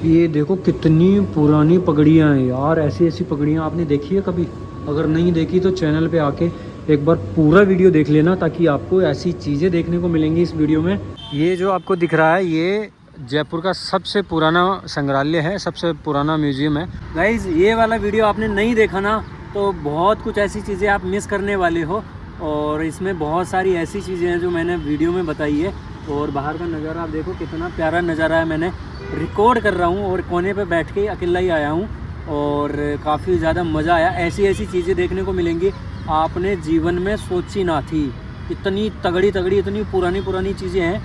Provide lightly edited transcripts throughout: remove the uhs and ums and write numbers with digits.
ये देखो कितनी पुरानी पगड़ियाँ हैं यार। ऐसी ऐसी पगड़ियाँ आपने देखी है कभी? अगर नहीं देखी तो चैनल पे आके एक बार पूरा वीडियो देख लेना, ताकि आपको ऐसी चीज़ें देखने को मिलेंगी इस वीडियो में। ये जो आपको दिख रहा है ये जयपुर का सबसे पुराना संग्रहालय है, सबसे पुराना म्यूजियम है। गाइज ये वाला वीडियो आपने नहीं देखा ना तो बहुत कुछ ऐसी चीज़ें आप मिस करने वाले हो। और इसमें बहुत सारी ऐसी चीज़ें हैं जो मैंने वीडियो में बताई है। और बाहर का नज़ारा आप देखो, कितना प्यारा नज़ारा है। मैंने रिकॉर्ड कर रहा हूँ और कोने पे बैठ के अकेला ही आया हूँ और काफ़ी ज़्यादा मज़ा आया। ऐसी ऐसी चीज़ें देखने को मिलेंगी आपने जीवन में सोची ना थी। इतनी तगड़ी तगड़ी इतनी पुरानी पुरानी चीज़ें हैं।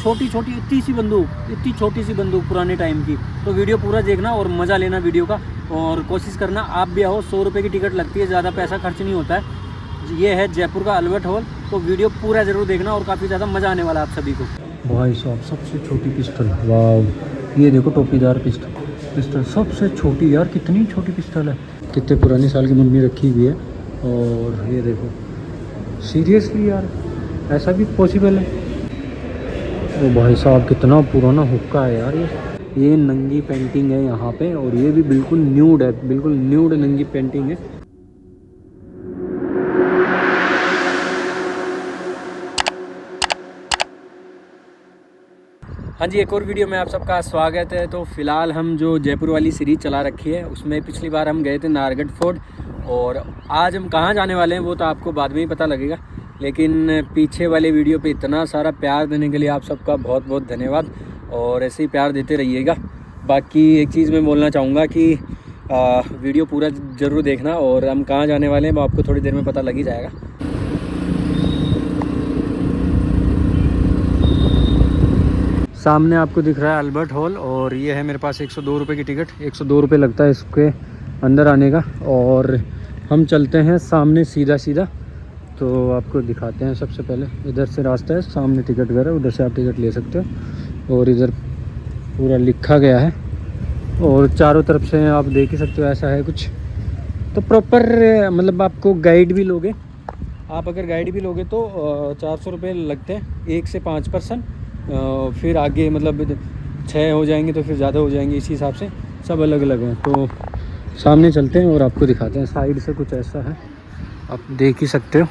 छोटी छोटी इतनी छोटी सी बंदूक पुराने टाइम की। तो वीडियो पूरा देखना और मज़ा लेना वीडियो का, और कोशिश करना आप भी आओ। 100 रुपये की टिकट लगती है, ज़्यादा पैसा खर्च नहीं होता है। ये है जयपुर का अल्बर्ट हॉल। तो वीडियो पूरा ज़रूर देखना और काफ़ी ज़्यादा मज़ा आने वाला है आप सभी को। भाई साहब सबसे छोटी पिस्टल, वाह। ये देखो टोपीदार पिस्टल सबसे छोटी यार। कितनी छोटी पिस्टल है, कितने पुराने साल की मुन्नी रखी हुई है। और ये देखो, सीरियसली यार ऐसा भी पॉसिबल है? ओ भाई साहब कितना पुराना हुक्का है यार। ये नंगी पेंटिंग है यहाँ पे, और ये भी बिल्कुल न्यूड है, बिल्कुल न्यूड नंगी पेंटिंग है। हाँ जी, एक और वीडियो में आप सबका स्वागत है। तो फिलहाल हम जो जयपुर वाली सीरीज़ चला रखी है उसमें पिछली बार हम गए थे नाहरगढ़ फोर्ट, और आज हम कहाँ जाने वाले हैं वो तो आपको बाद में ही पता लगेगा। लेकिन पीछे वाले वीडियो पे इतना सारा प्यार देने के लिए आप सबका बहुत बहुत धन्यवाद, और ऐसे ही प्यार देते रहिएगा। बाकी एक चीज़ मैं बोलना चाहूँगा कि वीडियो पूरा ज़रूर देखना, और हम कहाँ जाने वाले हैं वो आपको थोड़ी देर में पता लग ही जाएगा। सामने आपको दिख रहा है अल्बर्ट हॉल, और ये है मेरे पास 102 रुपये की टिकट। 102 रुपये लगता है इसके अंदर आने का। और हम चलते हैं सामने सीधा सीधा, तो आपको दिखाते हैं। सबसे पहले इधर से रास्ता है, सामने टिकट घर है, उधर से आप टिकट ले सकते हो। और इधर पूरा लिखा गया है, और चारों तरफ से आप देख ही सकते हो ऐसा है कुछ। तो प्रॉपर मतलब आपको गाइड भी लोगे आप, अगर गाइड भी लोगे तो 400 रुपये लगते हैं 1 से 5 पर्सन। फिर आगे मतलब 6 हो जाएंगे तो फिर ज़्यादा हो जाएंगे, इसी हिसाब से सब अलग अलग हैं। तो सामने चलते हैं और आपको दिखाते हैं। साइड से कुछ ऐसा है, आप देख ही सकते हो।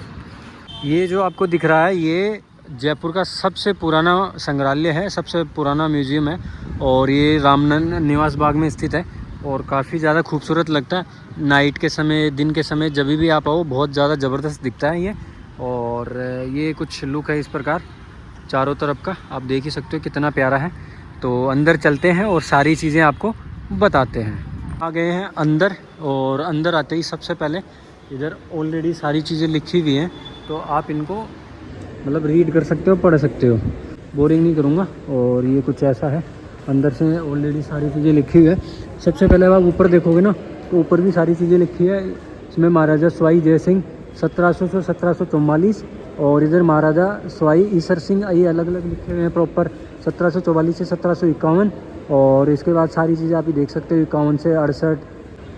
ये जो आपको दिख रहा है ये जयपुर का सबसे पुराना संग्रहालय है, सबसे पुराना म्यूजियम है, और ये रामनन निवास बाग में स्थित है। और काफ़ी ज़्यादा खूबसूरत लगता है नाइट के समय, दिन के समय, जब भी आप आओ बहुत ज़्यादा ज़बरदस्त दिखता है ये। और ये कुछ लुक है इस प्रकार चारों तरफ का, आप देख ही सकते हो कितना प्यारा है। तो अंदर चलते हैं और सारी चीज़ें आपको बताते हैं। आ गए हैं अंदर, और अंदर आते ही सबसे पहले इधर ऑलरेडी सारी चीज़ें लिखी हुई हैं, तो आप इनको मतलब रीड कर सकते हो, पढ़ सकते हो। बोरिंग नहीं करूँगा। और ये कुछ ऐसा है, अंदर से ऑलरेडी सारी चीज़ें लिखी हुई है। सबसे पहले आप ऊपर देखोगे ना तो ऊपर भी सारी चीज़ें लिखी है। इसमें महाराजा सवाई जय सिंह 1700 से 1744, और इधर महाराजा सवाई ईसर सिंह, ये अलग अलग लिखे हुए हैं प्रॉपर 1744 से 1751। और इसके बाद सारी चीज़ें आप ही देख सकते हो, 51 से 68,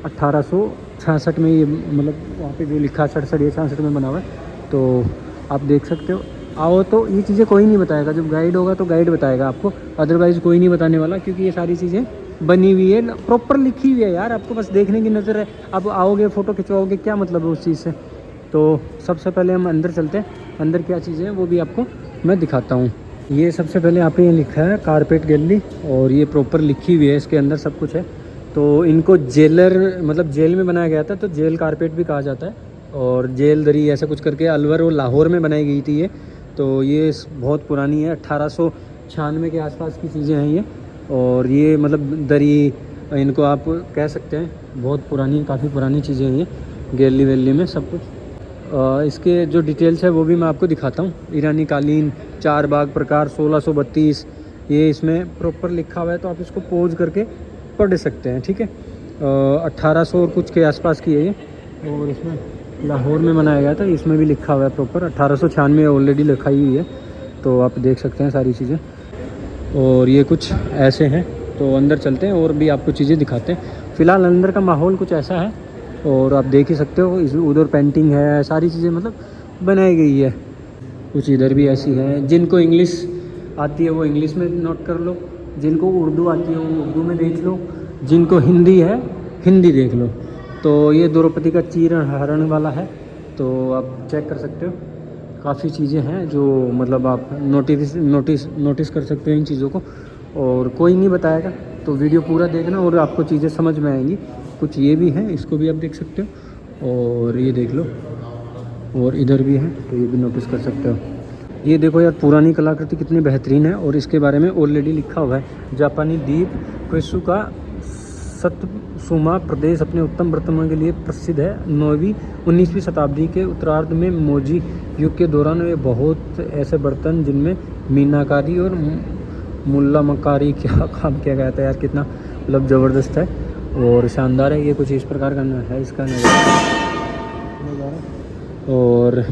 1866 में ये मतलब वहाँ पे जो लिखा है 67, ये 66 में बना हुआ है। तो आप देख सकते हो। आओ तो ये चीज़ें कोई नहीं बताएगा, जब गाइड होगा तो गाइड बताएगा आपको, अदरवाइज़ कोई नहीं बताने वाला, क्योंकि ये सारी चीज़ें बनी हुई है, प्रॉपर लिखी हुई है यार। आपको बस देखने की नज़र है, अब आओगे फ़ोटो खिंचवाओगे, क्या मतलब है उस चीज़ से। तो सबसे पहले हम अंदर चलते हैं। अंदर क्या चीज़ें हैं वो भी आपको मैं दिखाता हूँ। ये सबसे पहले यहाँ पे लिखा है कारपेट गैलरी, और ये प्रॉपर लिखी हुई है, इसके अंदर सब कुछ है। तो इनको जेलर मतलब जेल में बनाया गया था, तो जेल कारपेट भी कहा जाता है, और जेल दरी ऐसा कुछ करके अलवर और लाहौर में बनाई गई थी ये। तो ये बहुत पुरानी है, 1896 के आसपास की चीज़ें हैं ये। और ये मतलब दरी, इनको आप कह सकते हैं, बहुत पुरानी, काफ़ी पुरानी चीज़ें हैं ये। गैलरी वैली में सब कुछ। इसके जो डिटेल्स है वो भी मैं आपको दिखाता हूँ। ईरानी कालीन, 4 बाग प्रकार 1632, ये इसमें प्रॉपर लिखा हुआ है, तो आप इसको पोज करके पढ़ सकते हैं, ठीक है। 1800 और कुछ के आसपास की है ये, और इसमें लाहौर में बनाया गया था, इसमें भी लिखा हुआ है प्रॉपर 1896 ऑलरेडी लिखाई हुई है। तो आप देख सकते हैं सारी चीज़ें। और ये कुछ ऐसे हैं। तो अंदर चलते हैं और भी आपको चीज़ें दिखाते हैं। फ़िलहाल अंदर का माहौल कुछ ऐसा है, और आप देख ही सकते हो। उधर पेंटिंग है, सारी चीज़ें मतलब बनाई गई है। कुछ इधर भी ऐसी है, जिनको इंग्लिश आती है वो इंग्लिश में नोट कर लो, जिनको उर्दू आती है वो उर्दू में देख लो, जिनको हिंदी है हिंदी देख लो। तो ये द्रौपदी का चीर हरण वाला है, तो आप चेक कर सकते हो। काफ़ी चीज़ें हैं जो मतलब आप नोटिस कर सकते हो इन चीज़ों को, और कोई नहीं बताएगा, तो वीडियो पूरा देखना और आपको चीज़ें समझ में आएंगी। कुछ ये भी हैं, इसको भी आप देख सकते हो, और ये देख लो, और इधर भी है, तो ये भी नोटिस कर सकते हो। ये देखो यार, पुरानी कलाकृति कितनी बेहतरीन है, और इसके बारे में ऑलरेडी लिखा हुआ है। जापानी द्वीप क्वेसु का सत्सुमा प्रदेश अपने उत्तम बर्तनों के लिए प्रसिद्ध है। 19वीं शताब्दी के उत्तरार्ध में मोजी युग के दौरान वे बहुत ऐसे बर्तन जिनमें मीनाकारी और मुल्ला मकारी क्या काम किया गया था। यार कितना मतलब ज़बरदस्त है और शानदार है। ये कुछ इस प्रकार का है इसका नज़ारा, और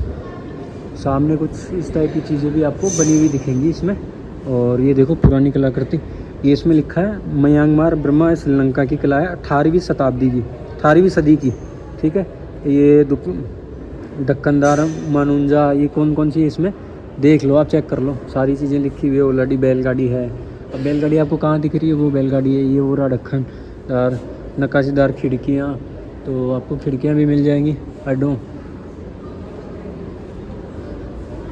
सामने कुछ इस टाइप की चीज़ें भी आपको बनी हुई दिखेंगी इसमें। और ये देखो पुरानी कलाकृति, ये इसमें लिखा है म्यांमार ब्रह्मा श्रीलंका की कला है, 18वीं शताब्दी की, 18वीं सदी की। ठीक है, ये दक्कनदार मानुंजा, ये कौन कौन सी इसमें देख लो, आप चेक कर लो, सारी चीज़ें लिखी हुई है। ऑलरेडी बैलगाड़ी है, अब बैलगाड़ी आपको कहाँ दिख रही है, वो बैलगाड़ी है। ये वो रहा दक्कनदार नक्काशीदार खिड़कियाँ, तो आपको खिड़कियाँ भी मिल जाएंगी अड्डों।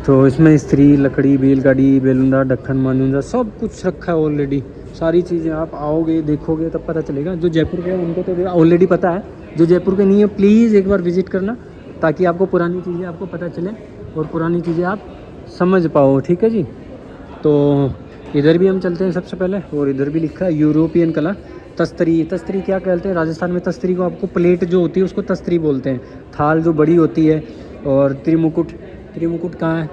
तो इसमें स्त्री, लकड़ी, बैलगाड़ी, बेलुंदा, दक्कन मानुंजा सब कुछ रखा है ऑलरेडी। सारी चीज़ें आप आओगे देखोगे तब पता चलेगा। जो जयपुर के हैं उनको तो ऑलरेडी पता है, जो जयपुर के नहीं है प्लीज़ एक बार विज़िट करना, ताकि आपको पुरानी चीज़ें आपको पता चले और पुरानी चीज़ें आप समझ पाओ। ठीक है जी, तो इधर भी हम चलते हैं सबसे पहले, और इधर भी लिखा है यूरोपियन कला तस्तरी। तस्तरी क्या कहते हैं राजस्थान में, तस्तरी को आपको प्लेट जो होती है उसको तस्तरी बोलते हैं। थाल जो बड़ी होती है, और त्रिमुकुट, त्रिमुकुट कहाँ है,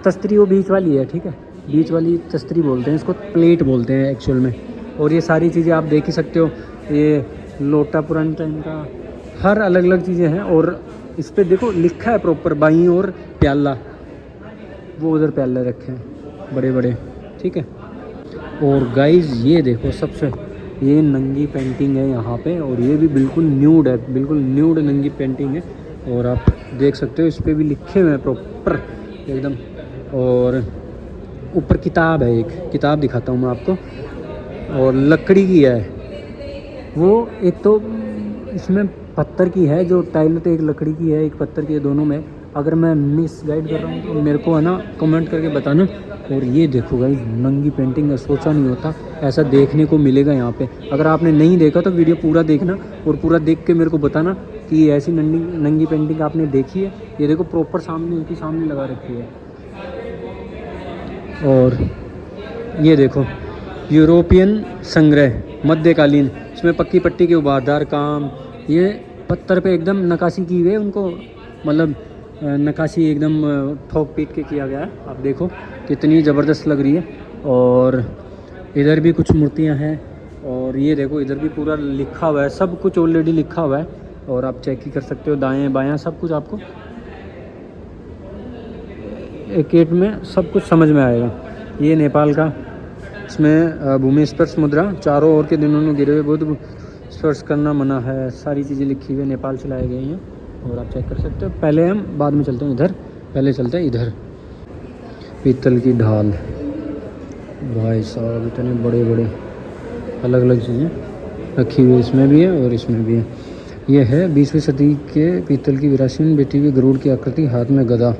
तस्तरी वो बीच वाली है। ठीक है, बीच वाली तस्तरी बोलते हैं, इसको प्लेट बोलते हैं एक्चुअल में। और ये सारी चीज़ें आप देख ही सकते हो, ये लोटा पुराने टाइम का, हर अलग अलग चीज़ें हैं। और इस पर देखो लिखा है प्रॉपर, बाई और प्याला, वो उधर प्याले रखे हैं बड़े बड़े। ठीक है, और गाइस ये देखो सबसे, ये नंगी पेंटिंग है यहाँ पे, और ये भी बिल्कुल न्यूड है, बिल्कुल न्यूड नंगी पेंटिंग है। और आप देख सकते हो इस पर भी लिखे हुए हैं प्रॉपर एकदम। और ऊपर किताब है, एक किताब दिखाता हूँ मैं आपको, और लकड़ी की है वो। एक तो इसमें पत्थर की है, जो टाइल तो एक लकड़ी की है एक पत्थर की है, दोनों में। अगर मैं मिस गाइड कर रहा हूँ तो मेरे को है ना कमेंट करके बताना। और ये देखो गाइस, नंगी पेंटिंग है, सोचा नहीं होता ऐसा देखने को मिलेगा यहाँ पे। अगर आपने नहीं देखा तो वीडियो पूरा देखना, और पूरा देख के मेरे को बताना कि ऐसी नंगी पेंटिंग आपने देखी है। ये देखो प्रॉपर सामने उनकी सामने लगा रखी है। और ये देखो यूरोपियन संग्रह मध्यकालीन, इसमें पक्की पट्टी के उभारदार काम, ये पत्थर पे एकदम नक्काशी की हुई है, उनको मतलब नक्काशी एकदम ठोक पीट के किया गया है। आप देखो कितनी ज़बरदस्त लग रही है। और इधर भी कुछ मूर्तियां हैं, और ये देखो इधर भी पूरा लिखा हुआ है, सब कुछ ऑलरेडी लिखा हुआ है, और आप चेक ही कर सकते हो, दाएं बायां सब कुछ आपको एक में सब कुछ समझ में आएगा। ये नेपाल का, इसमें भूमि स्पर्श मुद्रा, चारों ओर के दिनों में गिरे हुए बुद्ध स्पर्श करना मना है, सारी चीज़ें लिखी हुई नेपाल से लाई गई हैं, और आप चेक कर सकते हो। पहले हम बाद में चलते हैं इधर, पहले चलते हैं इधर। पीतल की ढाल, भाई साहब इतने बड़े बड़े अलग अलग चीज़ें रखी हुई, इसमें भी है और इसमें भी है। ये है 20वीं सदी के पीतल की विरासत बैठी हुई गरुड़ की आकृति, हाथ में गदा,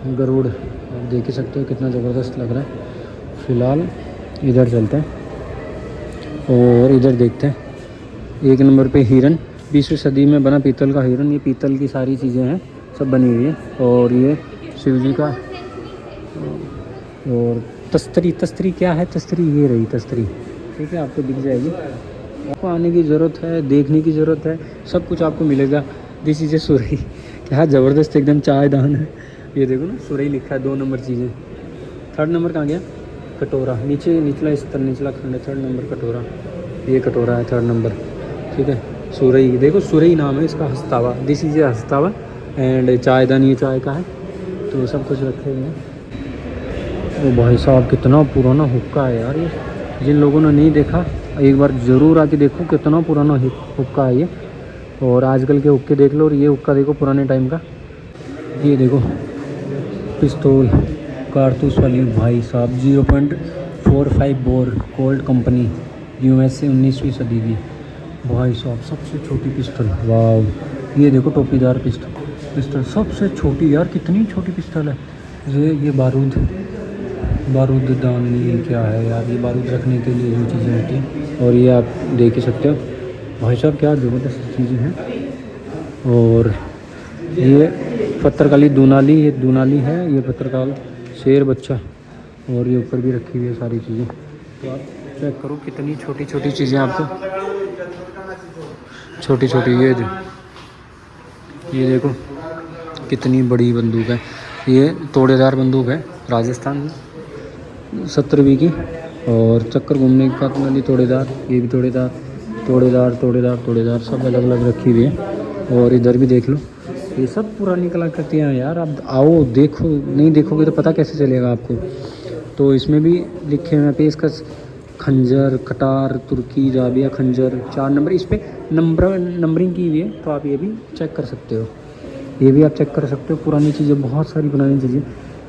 गरुड़ आप देख ही सकते हो कितना ज़बरदस्त लग रहा है। फ़िलहाल इधर चलते हैं और इधर देखते हैं। एक नंबर पे हिरन, 20वीं सदी में बना पीतल का हिरन। ये पीतल की सारी चीज़ें हैं, सब बनी हुई है। और ये शिव जी का, और तस्तरी, तस्तरी क्या है, तस्तरी ये रही तस्तरी। ठीक है, आपको दिख जाएगी, आपको आने की ज़रूरत है, देखने की ज़रूरत है, सब कुछ आपको मिलेगा। दिस इज़ ए सुरई, क्या ज़बरदस्त एकदम चायदान है। ये देखो ना, सुरई लिखा है, 2 नंबर चीज़ें। 3rd नंबर कहाँ गया, कटोरा, नीचे निचला स्तर, निचला खंड है 3rd नंबर कटोरा, ये कटोरा है 3rd नंबर। ठीक है, सुरई, देखो सुरई नाम है इसका, हस्तावा, दिस इज़ ए हस्तावा। एंड चायदान, ये चाय का है, तो सब कुछ रखे हुए हैं। ओ भाई साहब कितना पुराना हुक्का है यार ये, जिन लोगों ने नहीं देखा एक बार ज़रूर आके देखो, कितना पुराना हुक्का है ये। और आजकल के हुक्के देख लो, और ये हुक्का देखो पुराने टाइम का। ये देखो पिस्तौल कारतूस वाली, भाई साहब 0.4 45 बोर कोल्ट कंपनी USA 19वीं सदी की। भाई साहब सबसे छोटी पिस्टल, वाह। ये देखो टोपीदार पिस्टल सबसे छोटी यार, कितनी छोटी पिस्टल है ये बारूददानी क्या है यार, ये बारूद रखने के लिए ये चीज़ें होती हैं। और ये आप देख ही सकते हो भाई साहब क्या ज़बरदस्त चीज़ें हैं। और ये पत्थरकाली दूनाली, ये दूनाली है, ये पत्थरकाल शेर बच्चा। और ये ऊपर भी रखी हुई है सारी चीज़ें। तो आप चेक करो कितनी छोटी छोटी चीज़ें आपको, छोटी छोटी। ये देखो कितनी बड़ी बंदूक है, ये तोड़ेदार बंदूक है, राजस्थान 17वीं की। और चक्कर घूमने का वाली तोड़ेदार, ये भी तोड़ेदार सब अलग अलग रखी हुई है। और इधर भी देख लो, ये सब पुरानी कलाकृतियाँ हैं यार। आप आओ देखो, नहीं देखोगे तो पता कैसे चलेगा आपको। तो इसमें भी लिखे हुए हैं पेशकश, खंजर, कटार, तुर्की, जाबिया खंजर 4 नंबर, इस पर नंबरिंग की हुई है। तो आप ये भी चेक कर सकते हो, ये भी आप चेक कर सकते हो। पुरानी चीज़ें, बहुत सारी पुरानी चीज़ें,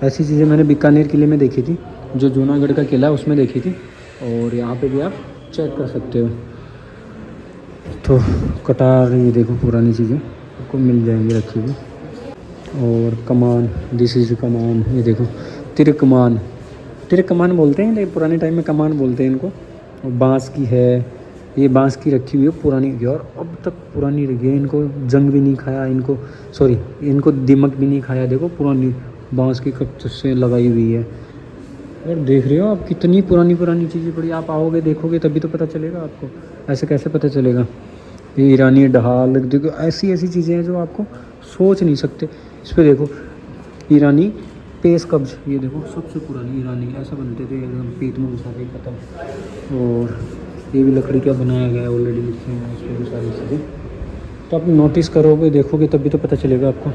ऐसी चीज़ें मैंने बीकानेर किले में देखी थी, जो जूनागढ़ का किला है उसमें देखी थी। और यहाँ पे भी आप चेक कर सकते हो। तो कटार, ये देखो पुरानी चीज़ें आपको मिल जाएंगी रखी हुई। और कमान, दिस इज़ कमान, ये देखो तिरकमान बोलते हैं, लेकिन पुराने टाइम में कमान बोलते हैं इनको। और बांस की है, ये बांस की रखी हुई है पुरानी यार, अब तक पुरानी रही है। इनको जंग भी नहीं खाया, इनको दिमक भी नहीं खाया। देखो पुरानी बांस की कब से लगाई हुई है। और देख रहे हो आप कितनी पुरानी चीज़ें पड़ी। आप आओगे देखोगे तभी तो पता चलेगा आपको, ऐसे कैसे पता चलेगा। ये ईरानी ढाल देखो, ऐसी चीज़ें हैं जो आपको सोच नहीं सकते। इस पर देखो ईरानी पेश कब्ज, ये देखो सबसे पुरानी ईरानी, ऐसा बनते थे एकदम पीठ में घुसा के खत्म। और ये भी लकड़ी का बनाया गया है, ऑलरेडी लिखे हैं इस पर भी सारी चीज़ें। तो आप नोटिस करोगे देखोगे तभी तो पता चलेगा आपको।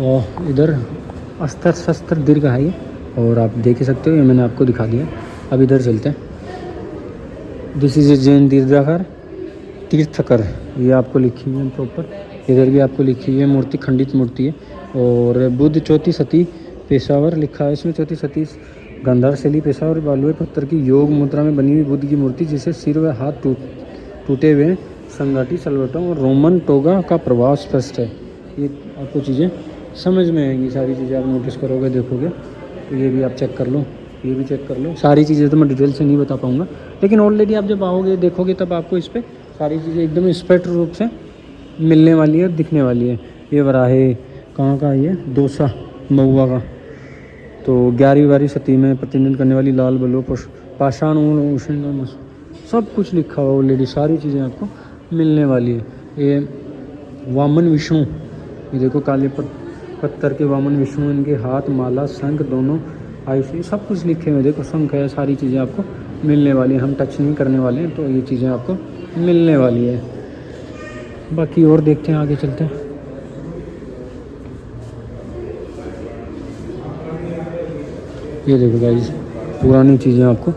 और इधर अस्त्र शस्त्र दीर्घ है ये, और आप देख ही सकते हो, ये मैंने आपको दिखा दिया। अब इधर चलते हैं। दिस इज ए जैन तीर्थकर, ये आपको लिखी हुई है प्रॉपर। इधर भी आपको लिखी हुई है मूर्ति, खंडित मूर्ति है। और बुद्ध चौथी सती पेशावर लिखा है इसमें, चौथी सती गांधार शैली पेशावर बालुए पत्थर की योग मुद्रा में बनी हुई बुद्ध की मूर्ति, जिसे सिर व हाथ टूटे हुए, संगाटी सलवटों और रोमन टोगा का प्रभाव स्पष्ट है। ये आपको चीज़ें समझ में आएंगी, सारी चीज़ें आप नोटिस करोगे देखोगे। तो ये भी आप चेक कर लो, ये भी चेक कर लो। सारी चीज़ें तो मैं डिटेल से नहीं बता पाऊँगा, लेकिन ऑलरेडी आप जब आओगे देखोगे तब आपको इस पर सारी चीज़ें एकदम स्पष्ट रूप से मिलने वाली है, दिखने वाली है। ये वराहे कहाँ का, ये दोसा महुआ का। तो 11वीं सदी में प्रतिनिधित्व करने वाली लाल बलो पाषाण सब कुछ लिखा हुआ ऑलरेडी, सारी चीज़ें आपको मिलने वाली है। ये वामन विष्णु, ये देखो काले पत्थर के वामन विष्णु, इनके हाथ माला शंख दोनों ऐसे सब कुछ लिखे हुए। देखो शंख है, सारी चीज़ें आपको मिलने वाली है। हम टच नहीं करने वाले हैं, तो ये चीज़ें आपको मिलने वाली है। बाकी और देखते हैं, आगे चलते हैं। ये देखो गाइस पुरानी चीज़ें आपको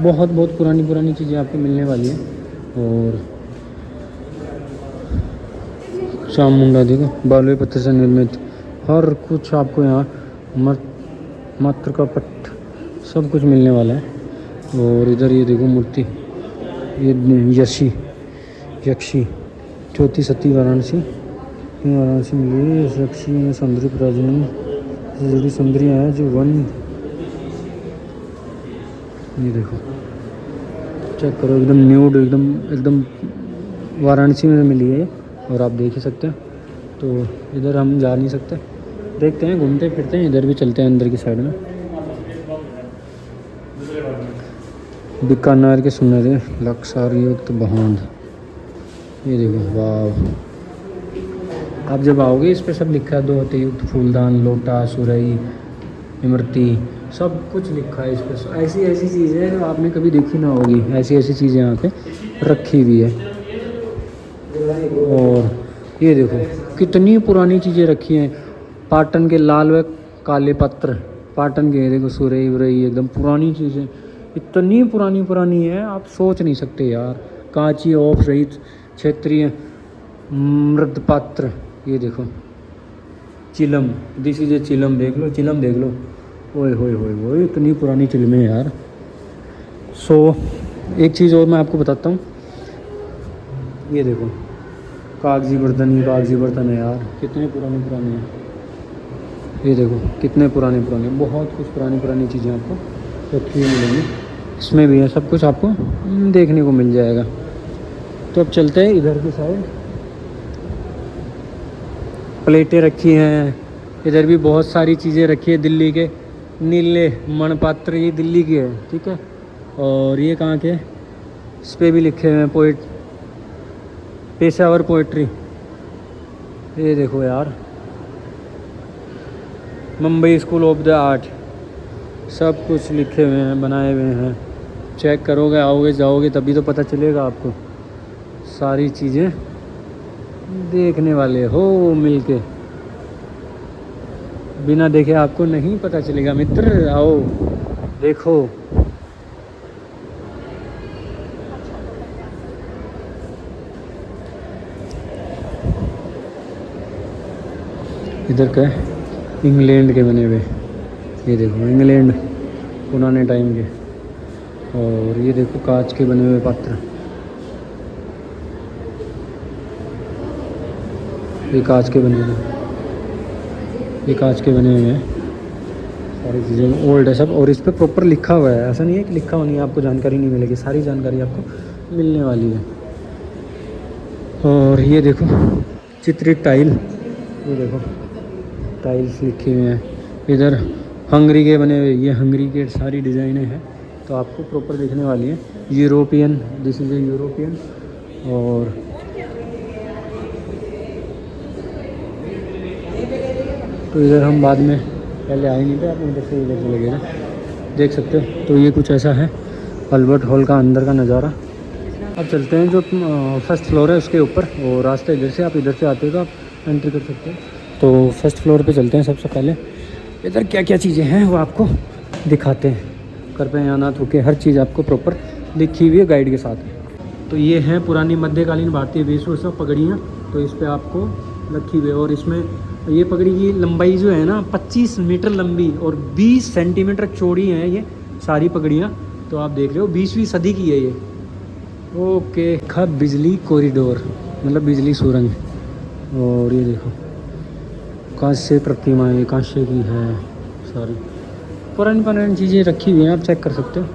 बहुत पुरानी चीज़ें आपको मिलने वाली है। और चामुंडा देखो बालुए पत्थर से निर्मित, हर कुछ आपको यहाँ मात्र का पट सब कुछ मिलने वाला है। और इधर ये देखो मूर्ति, ये यक्षी चौथी सती वाराणसी मिली है। इस यक्षी में सौंदर्य प्रजनन से जुड़ी सौंदर्य है जो वन, ये देखो चेक करो एकदम न्यूड, एकदम वाराणसी में मिली है। और आप देख ही सकते हैं। तो इधर हम जा नहीं सकते, देखते हैं, घूमते फिरते हैं, इधर भी चलते हैं अंदर की साइड में। बीकानेर के सुनहरे लक्षारयुक्त बहांड, ये देखो वाह। आप जब आओगे इस पे सब लिखा है, 2 हाथी युक्त फूलदान, लोटा, सुरई, इमरती, सब कुछ लिखा है इस पे। ऐसी चीज़ें हैं जो आपने कभी देखी ना होगी, ऐसी चीज़ें यहाँ पे रखी हुई है। और ये देखो कितनी पुरानी चीज़ें रखी हैं। पाटन के लाल व काले पत्र, पाटन के देखो सुरई वरई, एकदम पुरानी चीज़ें, इतनी पुरानी है आप सोच नहीं सकते यार। कांची ऑफ रहित क्षेत्रीय मृदपात्र, ये देखो चिलम, दिस इज ए चिलम, देख लो चिलम देख लो, ओए होए होए होए, इतनी पुरानी फिल्में यार। सो एक चीज़ और मैं आपको बताता हूँ, ये देखो कागजी बर्तन, ही कागजी बर्तन है यार, कितने पुराने पुराने हैं। ये देखो कितने पुराने पुराने, बहुत कुछ पुरानी पुरानी चीज़ें आपको रखी हुई मिलेंगी। इसमें भी है सब कुछ आपको देखने को मिल जाएगा। तो अब चलते हैं इधर की साइड। प्लेटें रखी हैं, इधर भी बहुत सारी चीज़ें रखी है। दिल्ली के नीले मणिपात्र, ये दिल्ली की है, ठीक है। और ये कहाँ के, इस पर भी लिखे हुए हैं पोइट, पेशावर पोइट्री। ये देखो यार, Mumbai school of the art, सब कुछ लिखे हुए हैं, बनाए हुए हैं। चेक करोगे, आओगे जाओगे तभी तो पता चलेगा आपको। सारी चीज़ें देखने वाले हो मिलके, बिना देखे आपको नहीं पता चलेगा मित्र। आओ देखो। इधर का है इंग्लैंड के बने हुए, ये देखो इंग्लैंड पुराने टाइम के। और ये देखो कांच के बने हुए पात्र, ये कांच के बने हुए, ये कांच के बने हुए हैं। सारी चीज़ें ओल्ड है सब, और इस पर प्रॉपर लिखा हुआ है। ऐसा नहीं है कि लिखा हुआ नहीं है आपको जानकारी नहीं मिलेगी, सारी जानकारी आपको मिलने वाली है। और ये देखो चित्रित टाइल, ये देखो टाइल्स लिखे हुए हैं। इधर हंगरी के बने हुए, ये हंगरी के सारी डिज़ाइनें हैं, तो आपको प्रॉपर देखने वाली है। European, this is a European. और तो इधर हम बाद में पहले आए नहीं थे, आप उधर से इधर चले गए ना, देख सकते हो। तो ये कुछ ऐसा है अल्बर्ट हॉल का अंदर का नज़ारा। अब चलते हैं जो फर्स्ट फ्लोर है उसके ऊपर, और रास्ता इधर से, आप इधर से आते हो तो आप एंट्री कर सकते हो। तो फर्स्ट फ्लोर पे चलते हैं। सबसे पहले इधर क्या क्या चीज़ें हैं वो आपको दिखाते हैं। कृपया ना थूके, हर चीज़ आपको प्रॉपर लिखी हुई है गाइड के साथ। तो ये है पुरानी मध्यकालीन भारतीय वेशभूषा पगड़ियाँ, तो इस पर आपको रखी हुई है। और इसमें ये पगड़ी की लंबाई जो है ना 25 मीटर लंबी और 20 सेंटीमीटर चौड़ी है ये सारी पगड़ियाँ। तो आप देख रहे हो 20वीं सदी की है ये। ओके, खा बिजली कॉरिडोर, मतलब बिजली सुरंग। और ये देखो कांस्य प्रतिमाएँ, कांस्य की है, सारी पुरानी पुरानी चीज़ें रखी हुई हैं, आप चेक कर सकते हो।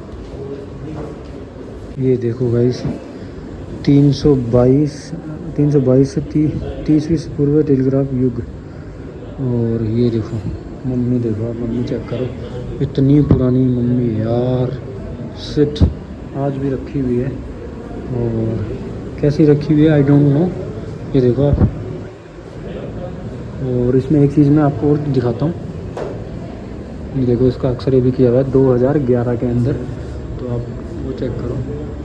ये देखो गाइस 322 से 30वीं पूर्व टेलीग्राफ युग। और ये देखो मम्मी, देखो आप मम्मी चेक करो, इतनी पुरानी मम्मी यार, सिट आज भी रखी हुई है। और कैसी रखी हुई है आई डोंट नो, ये देखो आप। और इसमें एक चीज़ मैं आपको और दिखाता हूँ, ये देखो इसका अक्सर ये भी किया हुआ है 2011 के अंदर, तो आप वो चेक करो।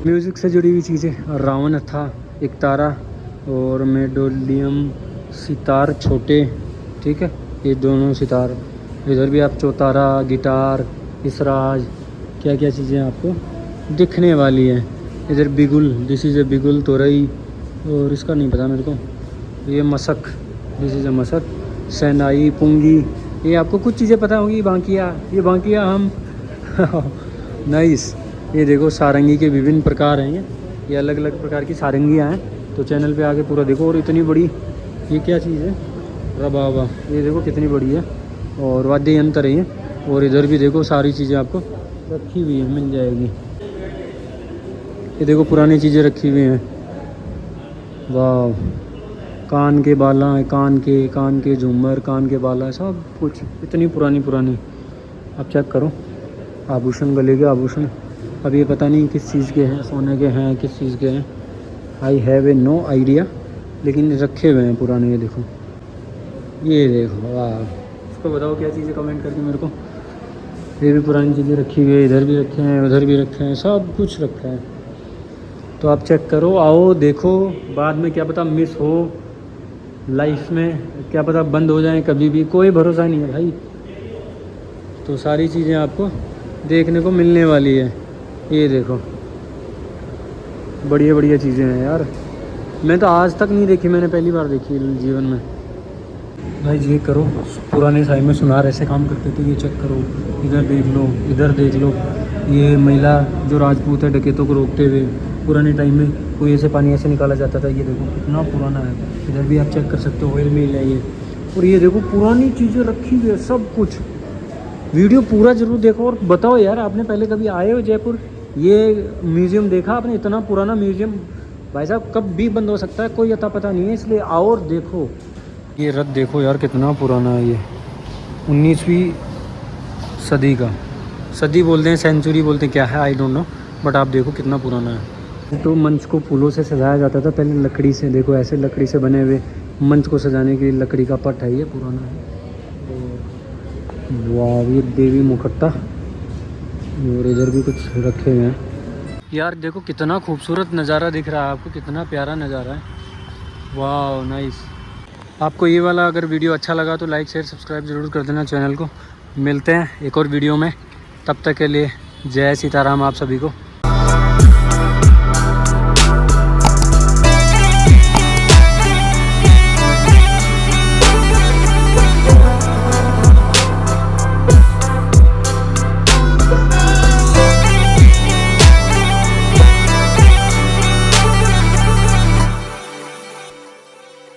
म्यूज़िक से जुड़ी हुई चीज़ें, रावण था, एक तारा और मेडोलियम सितार छोटे, ठीक है, ये दोनों सितार। इधर भी आप चौतारा, गिटार, इसराज, क्या क्या चीज़ें आपको दिखने वाली है। इधर बिगुल, दिस इज़ ए बिगुल, तोरई, और इसका नहीं पता मेरे को। ये मशक, दिस इज़ ए मशक, सैनाई, पुंगी, ये आपको कुछ चीज़ें पता होंगी। बांकिया, ये बांकिया हम नाइस। ये देखो सारंगी के विभिन्न प्रकार हैं, ये अलग अलग प्रकार की सारंगियाँ हैं। तो चैनल पे आके पूरा देखो। और इतनी बड़ी ये क्या चीज़ है, रबाबा, ये देखो कितनी बड़ी है। और वाद्य यंत्र है ये। और इधर भी देखो सारी चीज़ें आपको रखी हुई है, मिल जाएगी। ये देखो पुरानी चीज़ें रखी हुई हैं, वाह, कान के बाला, कान के झूमर, कान के बाला, सब कुछ इतनी पुरानी पुरानी, आप चेक करो। आभूषण, गले के आभूषण, अब ये पता नहीं किस चीज़ के हैं, सोने के हैं किस चीज़ के हैं, I have a no idea, लेकिन रखे हुए हैं पुराने। ये देखो, ये देखो, वाह, इसको बताओ क्या चीज़ें कमेंट करके मेरे को। ये भी पुरानी चीज़ें रखी हुई है, इधर भी रखे हैं, उधर भी रखे हैं, सब कुछ रखा है। तो आप चेक करो, आओ देखो, बाद में क्या पता मिस हो लाइफ में, क्या पता बंद हो जाए कभी भी, कोई भरोसा नहीं है भाई। तो सारी चीज़ें आपको देखने को मिलने वाली है। ये देखो बढ़िया बढ़िया चीज़ें हैं यार, मैं तो आज तक नहीं देखी, मैंने पहली बार देखी जीवन में। भाई ये करो, पुराने टाइम में सुनार ऐसे काम करते थे, ये चेक करो, इधर देख लो, इधर देख लो, ये महिला जो राजपूत है डकैतों को रोकते हुए पुराने टाइम में कोई ऐसे पानी ऐसे निकाला जाता था। ये देखो कितना पुराना है, इधर भी आप चेक कर सकते हो, ऑयल मिल है ये। और ये देखो पुरानी चीज़ें रखी हुई है सब कुछ। वीडियो पूरा ज़रूर देखो और बताओ यार, आपने पहले कभी आए हो जयपुर, ये म्यूज़ियम देखा आपने? इतना पुराना म्यूज़ियम भाई साहब कब भी बंद हो सकता है, कोई अता पता नहीं है, इसलिए आओ और देखो। ये रथ देखो यार कितना पुराना है, ये 19वीं सदी का, सदी बोलते हैं, सेंचुरी बोलते हैं, क्या है आई डोंट नो, बट आप देखो कितना पुराना है। तो मंच को फूलों से सजाया जाता था पहले, लकड़ी से, देखो ऐसे लकड़ी से बने हुए मंच को सजाने की लकड़ी का पट है, ये पुराना है। वाह, ये देवी मुखट्टा, और इधर भी कुछ रखे हुए हैं। यार देखो कितना खूबसूरत नज़ारा दिख रहा है आपको, कितना प्यारा नज़ारा है। वाह नाइस। आपको ये वाला अगर वीडियो अच्छा लगा तो लाइक शेयर सब्सक्राइब ज़रूर कर देना चैनल को। मिलते हैं एक और वीडियो में, तब तक के लिए जय सीताराम आप सभी को।